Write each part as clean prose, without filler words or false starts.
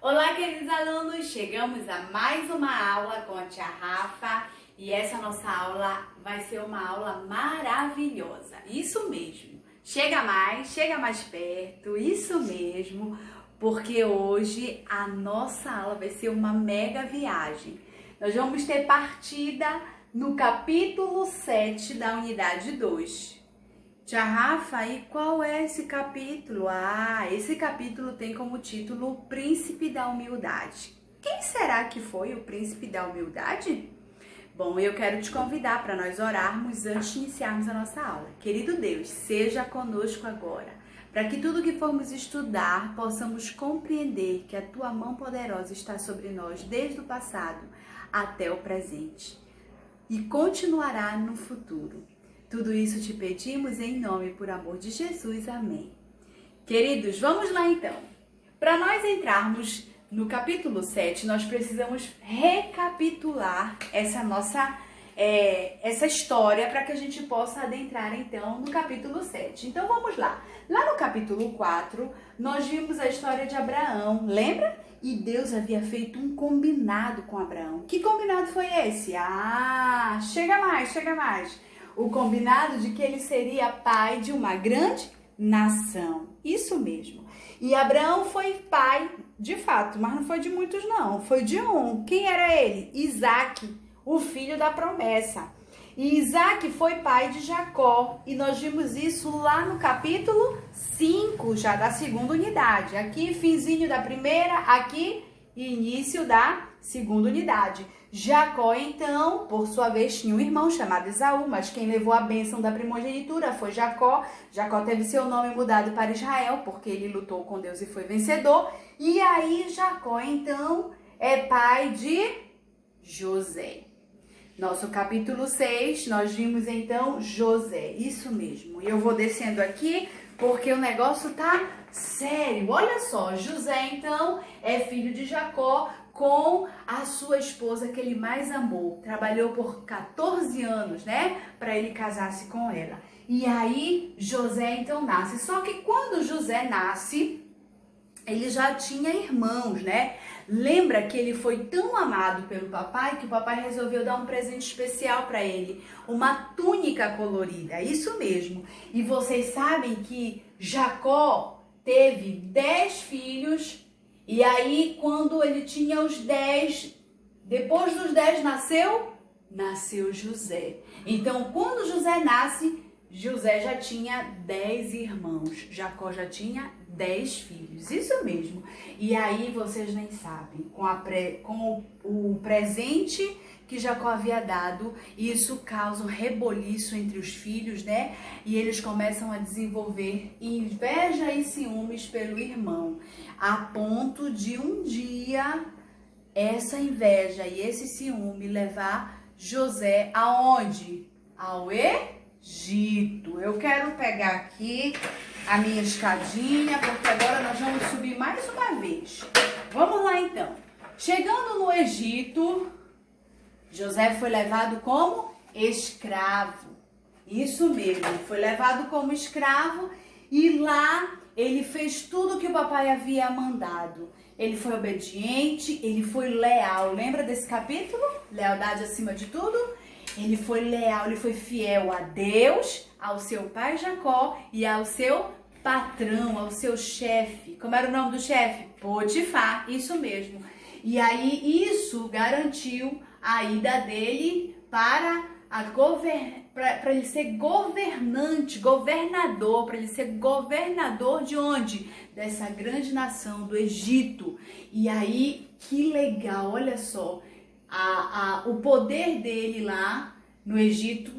Olá, queridos alunos! Chegamos a mais uma aula com a tia Rafa e essa nossa aula vai ser uma aula maravilhosa. Isso mesmo! Chega mais perto, isso mesmo, porque hoje a nossa aula vai ser uma mega viagem. Nós vamos ter partida no capítulo 7 da unidade 2. Tia Rafa, e qual é esse capítulo? Esse capítulo tem como título O Príncipe da Humildade. Quem será que foi o Príncipe da Humildade? Bom, eu quero te convidar para nós orarmos antes de iniciarmos a nossa aula. Querido Deus, seja conosco agora, para que tudo que formos estudar possamos compreender que a Tua mão poderosa está sobre nós desde o passado até o presente e continuará no futuro. Tudo isso te pedimos em nome e por amor de Jesus. Amém. Queridos, vamos lá então. Para nós entrarmos no capítulo 7, nós precisamos recapitular essa história para que a gente possa adentrar então no capítulo 7. Então vamos lá. Lá no capítulo 4, nós vimos a história de Abraão, lembra? E Deus havia feito um combinado com Abraão. Que combinado foi esse? Chega mais. O combinado de que ele seria pai de uma grande nação. Isso mesmo. E Abraão foi pai, de fato, mas não foi de muitos não. Foi de um. Quem era ele? Isaac, o filho da promessa. E Isaac foi pai de Jacó. E nós vimos isso lá no capítulo 5, já da segunda unidade. Aqui, finzinho da primeira, aqui, início da segunda unidade. Jacó, então, por sua vez, tinha um irmão chamado Esaú, mas quem levou a bênção da primogenitura foi Jacó. Jacó teve seu nome mudado para Israel, porque ele lutou com Deus e foi vencedor. E aí, Jacó, então, é pai de José. Nosso capítulo 6, nós vimos, então, José. Isso mesmo. E eu vou descendo aqui, porque o negócio tá sério. Olha só, José, então, é filho de Jacó, com a sua esposa que ele mais amou. Trabalhou por 14 anos, né? Para ele casar-se com ela. E aí, José então nasce. Só que quando José nasce, ele já tinha irmãos, né? Lembra que ele foi tão amado pelo papai que o papai resolveu dar um presente especial para ele. Uma túnica colorida, isso mesmo. E vocês sabem que Jacó teve 10 filhos. E aí, quando ele tinha os 10, depois dos 10 nasceu José. Então, quando José nasce, José já tinha 10 irmãos. Jacó já tinha 10 filhos. Isso mesmo. E aí, vocês nem sabem, com o presente que Jacó havia dado, isso causa um reboliço entre os filhos, né? E eles começam a desenvolver inveja e ciúmes pelo irmão, a ponto de um dia essa inveja e esse ciúme levar José aonde? Ao Egito. Eu quero pegar aqui a minha escadinha, porque agora nós vamos subir mais uma vez. Vamos lá então. Chegando no Egito, José foi levado como escravo. Isso mesmo, foi levado como escravo e lá ele fez tudo que o papai havia mandado. Ele foi obediente, ele foi leal. Lembra desse capítulo? Lealdade acima de tudo? Ele foi leal, ele foi fiel a Deus, ao seu pai Jacó e ao seu patrão, ao seu chefe. Como era o nome do chefe? Potifar, isso mesmo. E aí isso garantiu a ida dele para ele ser governador, para ele ser governador de onde? Dessa grande nação, do Egito. E aí, que legal, olha só, o poder dele lá no Egito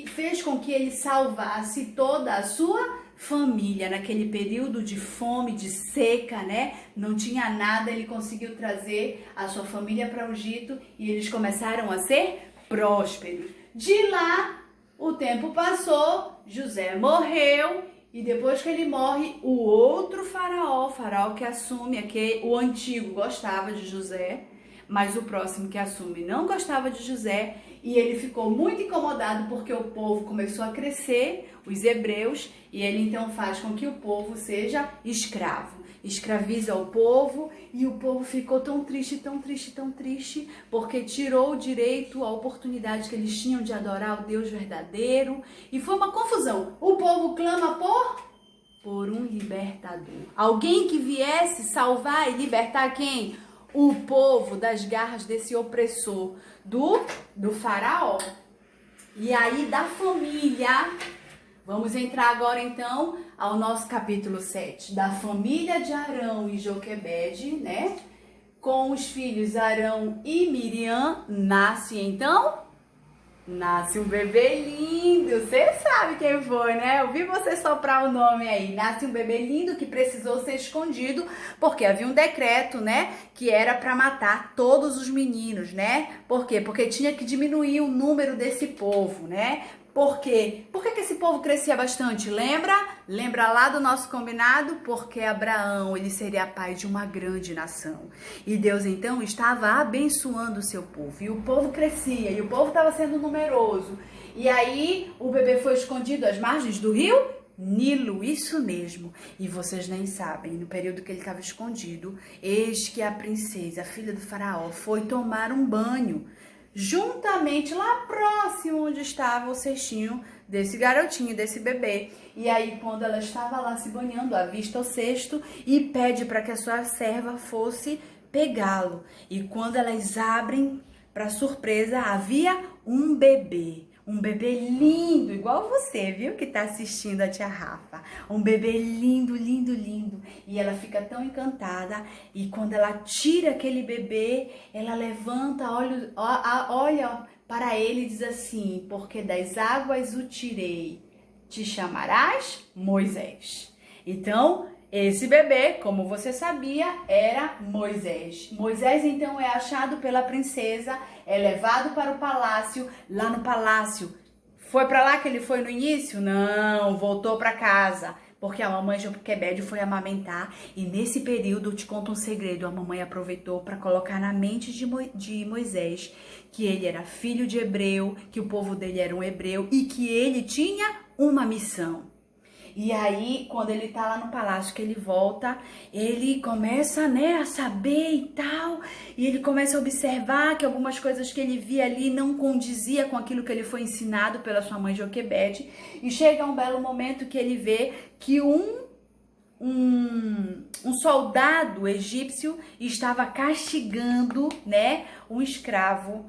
fez com que ele salvasse toda a sua família naquele período de fome, de seca, né? Não tinha nada, ele conseguiu trazer a sua família para o Egito e eles começaram a ser prósperos. De lá, o tempo passou, José morreu e depois que ele morre, o outro faraó que assume, o antigo gostava de José, mas o próximo que assume não gostava de José e ele ficou muito incomodado porque o povo começou a crescer, os hebreus, e ele então faz com que o povo seja escravo. Escraviza o povo e o povo ficou tão triste, tão triste, tão triste, porque tirou o direito, a oportunidade que eles tinham de adorar o Deus verdadeiro, e foi uma confusão. O povo clama por um libertador. Alguém que viesse salvar e libertar quem? O povo das garras desse opressor, do faraó. E aí da família, vamos entrar agora então ao nosso capítulo 7, da família de Arão e Joquebede, né? Com os filhos Arão e Miriam, nasce um bebê lindo. Você sabe quem foi, né? Eu vi você soprar o nome aí. Nasce um bebê lindo que precisou ser escondido porque havia um decreto, né? Que era para matar todos os meninos, né? Por quê? Porque tinha que diminuir o número desse povo, né? Por quê? Por que esse povo crescia bastante? Lembra? Lembra lá do nosso combinado? Porque Abraão, ele seria pai de uma grande nação. E Deus, então, estava abençoando o seu povo. E o povo crescia, e o povo estava sendo numeroso. E aí, o bebê foi escondido às margens do rio Nilo, isso mesmo. E vocês nem sabem, no período que ele estava escondido, eis que a princesa, a filha do faraó, foi tomar um banho juntamente lá próximo onde estava o cestinho desse garotinho, desse bebê. E aí, quando ela estava lá se banhando, avista o cesto e pede para que a sua serva fosse pegá-lo. E quando elas abrem, para surpresa, havia um bebê. Um bebê lindo, igual você, viu? Que tá assistindo a tia Rafa. Um bebê lindo, lindo, lindo. E ela fica tão encantada. E quando ela tira aquele bebê, ela levanta, olha para ele e diz assim: porque das águas o tirei, te chamarás Moisés. Então, esse bebê, como você sabia, era Moisés. Moisés, então, é achado pela princesa, é levado para o palácio. Lá no palácio, foi para lá que ele foi no início? Não, voltou para casa, porque a mamãe Joquebede foi amamentar. E nesse período, eu te conto um segredo, a mamãe aproveitou para colocar na mente de Moisés que ele era filho de hebreu, que o povo dele era um hebreu e que ele tinha uma missão. E aí, quando ele tá lá no palácio, que ele volta, ele começa, né, a saber e tal, e ele começa a observar que algumas coisas que ele via ali não condizia com aquilo que ele foi ensinado pela sua mãe Joquebede, e chega um belo momento que ele vê que um soldado egípcio estava castigando, né, um escravo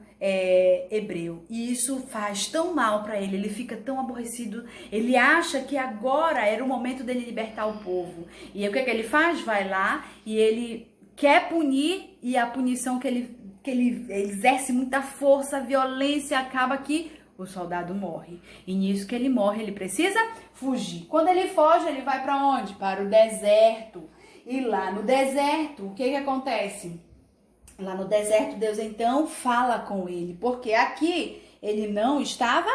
hebreu. E isso faz tão mal para ele, ele fica tão aborrecido, ele acha que agora era o momento dele libertar o povo. E aí, o que é que ele faz? Vai lá e ele quer punir, e a punição que ele exerce muita força, violência, acaba que o soldado morre. E nisso que ele morre, ele precisa fugir. Quando ele foge, ele vai para onde? Para o deserto. E lá no deserto, o que acontece? Lá no deserto, Deus então fala com ele, porque aqui ele não estava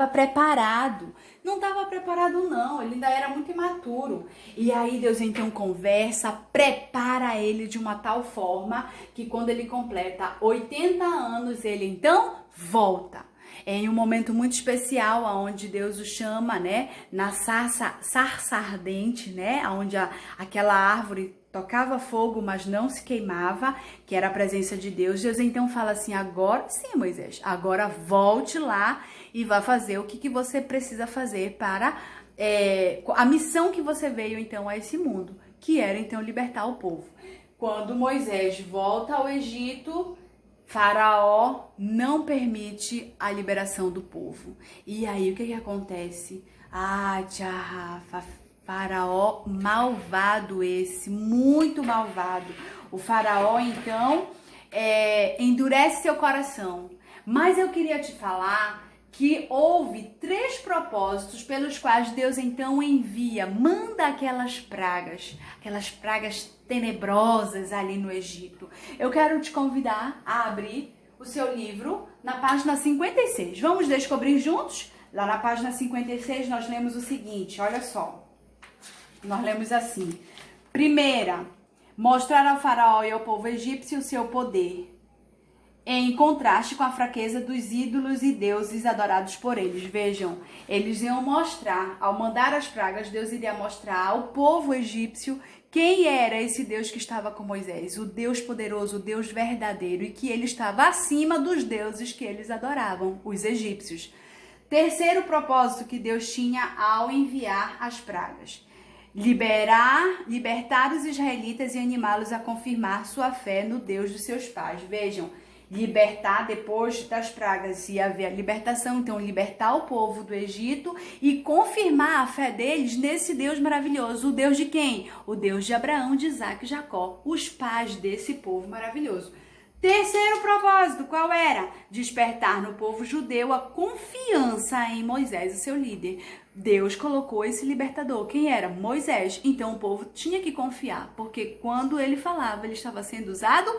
preparado. Não estava preparado não, ele ainda era muito imaturo. E aí Deus então conversa, prepara ele de uma tal forma que quando ele completa 80 anos, ele então volta. É em um momento muito especial, onde Deus o chama, né, na sarça ardente, né, onde aquela árvore tocava fogo, mas não se queimava, que era a presença de Deus. Deus então fala assim: agora sim, Moisés, agora volte lá e vá fazer o que você precisa fazer para a missão que você veio então a esse mundo, que era então libertar o povo. Quando Moisés volta ao Egito, Faraó não permite a liberação do povo. E aí o que acontece? Tia Rafa, Faraó malvado esse, muito malvado. O faraó, então, endurece seu coração. Mas eu queria te falar que houve 3 propósitos pelos quais Deus, então, manda aquelas pragas tenebrosas ali no Egito. Eu quero te convidar a abrir o seu livro na página 56. Vamos descobrir juntos? Lá na página 56 nós lemos o seguinte, olha só. Nós lemos assim: primeira, mostrar ao faraó e ao povo egípcio o seu poder. em contraste com a fraqueza dos ídolos e deuses adorados por eles. Vejam, eles iam mostrar, ao mandar as pragas, Deus iria mostrar ao povo egípcio quem era esse Deus que estava com Moisés, o Deus poderoso, o Deus verdadeiro, e que ele estava acima dos deuses que eles adoravam, os egípcios. Terceiro propósito que Deus tinha ao enviar as pragas: libertar os israelitas e animá-los a confirmar sua fé no Deus dos seus pais. Vejam, libertar depois das pragas ia haver a libertação, então libertar o povo do Egito e confirmar a fé deles nesse Deus maravilhoso. O Deus de quem? O Deus de Abraão, de Isaac e Jacó, os pais desse povo maravilhoso. Terceiro propósito, qual era? Despertar no povo judeu a confiança em Moisés, o seu líder. Deus colocou esse libertador. Quem era? Moisés. Então o povo tinha que confiar, porque quando ele falava, ele estava sendo usado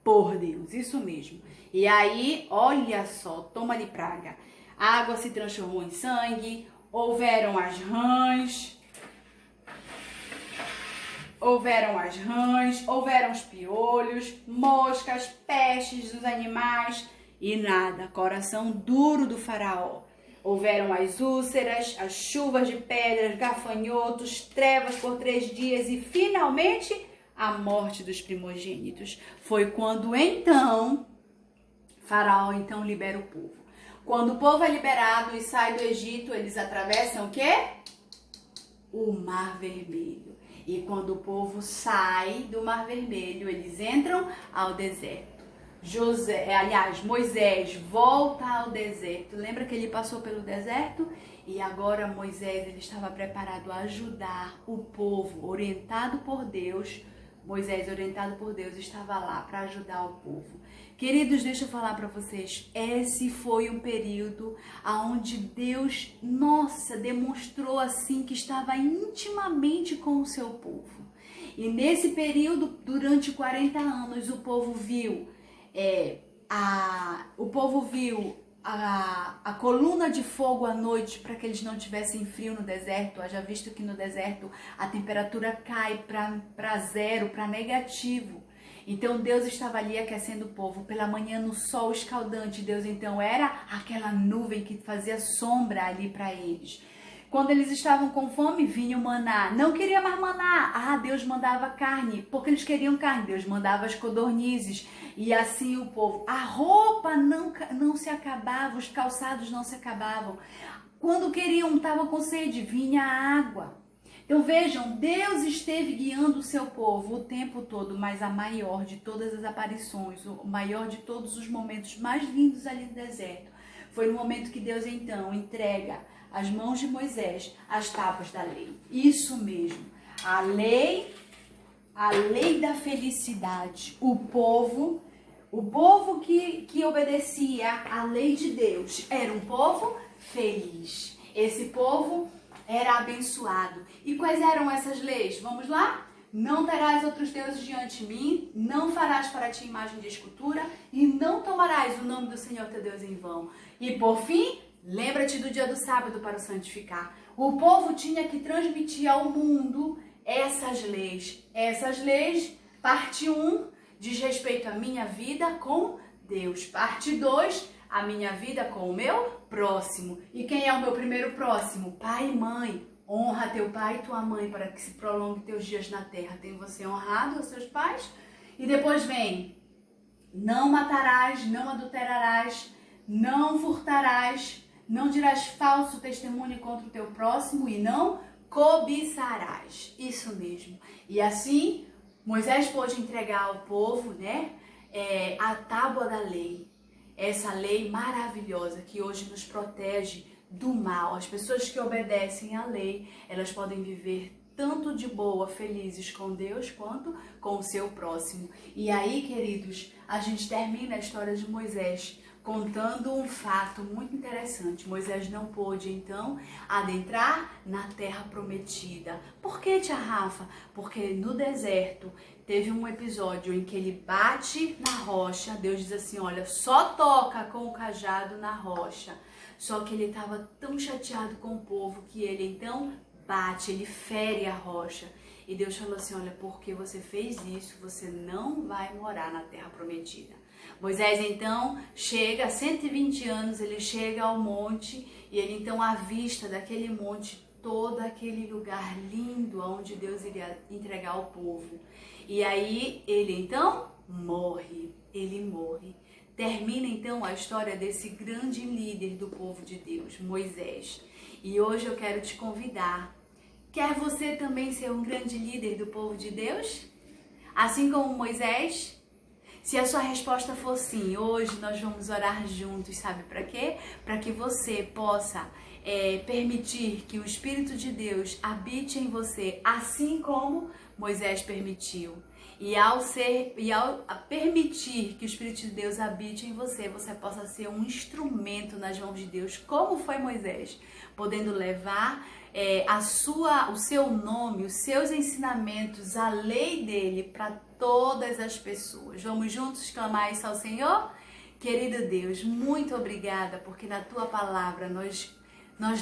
por Deus, isso mesmo. E aí, olha só, toma-lhe praga. A água se transformou em sangue, houveram as rãs, houveram os piolhos, moscas, pestes dos animais e nada, coração duro do faraó. Houveram as úlceras, as chuvas de pedras, gafanhotos, trevas por 3 dias e finalmente a morte dos primogênitos. Foi quando então Faraó então libera o povo. Quando o povo é liberado e sai do Egito, eles atravessam o quê? O Mar Vermelho. E quando o povo sai do Mar Vermelho, eles entram ao deserto. Moisés volta ao deserto. Lembra que ele passou pelo deserto? E agora Moisés ele estava preparado a ajudar o povo, orientado por Deus. Moisés, orientado por Deus, estava lá para ajudar o povo. Queridos, deixa eu falar para vocês, esse foi um período onde Deus, demonstrou assim que estava intimamente com o seu povo. E nesse período, durante 40 anos, o povo viu a coluna de fogo à noite para que eles não tivessem frio no deserto. Haja visto que no deserto a temperatura cai para zero, para negativo. Então Deus estava ali aquecendo o povo. Pela manhã no sol escaldante, Deus então era aquela nuvem que fazia sombra ali para eles. Quando eles estavam com fome, vinha o maná. Não queria mais maná. Deus mandava carne, porque eles queriam carne. Deus mandava as codornizes. E assim o povo. A roupa não se acabava, os calçados não se acabavam. Quando queriam, estavam com sede, vinha a água. Então vejam, Deus esteve guiando o seu povo o tempo todo, mas a maior de todas as aparições, o maior de todos os momentos mais lindos ali no deserto, foi no momento que Deus então entrega às mãos de Moisés as tábuas da lei. Isso mesmo, a lei da felicidade. O povo que obedecia à lei de Deus era um povo feliz. Esse povo era abençoado. E quais eram essas leis? Vamos lá? Não terás outros deuses diante de mim, não farás para ti imagem de escultura e não tomarás o nome do Senhor teu Deus em vão. E por fim, lembra-te do dia do sábado para o santificar. O povo tinha que transmitir ao mundo essas leis. Essas leis, parte 1, diz respeito à minha vida com Deus. Parte 2, a minha vida com o meu próximo. E quem é o meu primeiro próximo? Pai e mãe. Honra teu pai e tua mãe para que se prolongue teus dias na terra. Tem você honrado os seus pais? E depois vem, não matarás, não adulterarás, não furtarás, não dirás falso testemunho contra o teu próximo e não cobiçarás. Isso mesmo. E assim, Moisés pôde entregar ao povo, a tábua da lei. Essa lei maravilhosa que hoje nos protege do mal. As pessoas que obedecem à lei, elas podem viver tanto de boa, felizes com Deus, quanto com o seu próximo. E aí, queridos, a gente termina a história de Moisés contando um fato muito interessante. Moisés não pôde, então, adentrar na terra prometida. Por que, tia Rafa? Porque no deserto teve um episódio em que ele bate na rocha. Deus diz assim, olha, só toca com o cajado na rocha. Só que ele estava tão chateado com o povo que ele então bate, ele fere a rocha. E Deus falou assim, olha, porque você fez isso, você não vai morar na terra prometida. Moisés então chega, há 120 anos, ele chega ao monte e ele então avista daquele monte todo aquele lugar lindo onde Deus iria entregar ao povo. E aí ele então morre, ele morre. Termina então a história desse grande líder do povo de Deus, Moisés. E hoje eu quero te convidar. Quer você também ser um grande líder do povo de Deus? Assim como Moisés? Se a sua resposta for sim, hoje nós vamos orar juntos, sabe para quê? Para que você possa permitir que o Espírito de Deus habite em você, assim como Moisés permitiu. E ao permitir que o Espírito de Deus habite em você, você possa ser um instrumento nas mãos de Deus, como foi Moisés, podendo levar o seu nome, os seus ensinamentos, a lei dele para todas as pessoas. Vamos juntos clamar isso ao Senhor? Querido Deus, muito obrigada, porque na tua palavra nós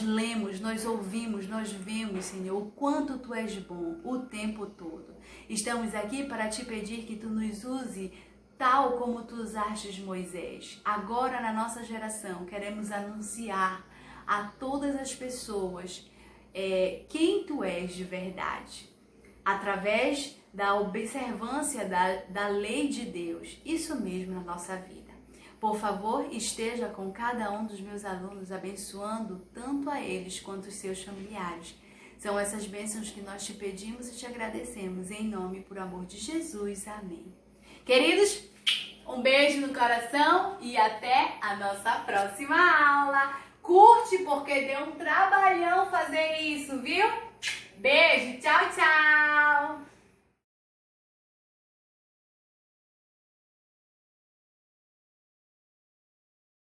lemos, nós ouvimos, nós vemos, Senhor, o quanto Tu és bom o tempo todo. Estamos aqui para Te pedir que Tu nos use tal como Tu usaste Moisés. Agora, na nossa geração, queremos anunciar a todas as pessoas quem Tu és de verdade, através da observância da lei de Deus. Isso mesmo na nossa vida. Por favor, esteja com cada um dos meus alunos, abençoando tanto a eles quanto os seus familiares. São essas bênçãos que nós te pedimos e te agradecemos, em nome e por amor de Jesus. Amém. Queridos, um beijo no coração e até a nossa próxima aula. Curte, porque deu um trabalhão fazer isso, viu? Beijo, tchau, tchau!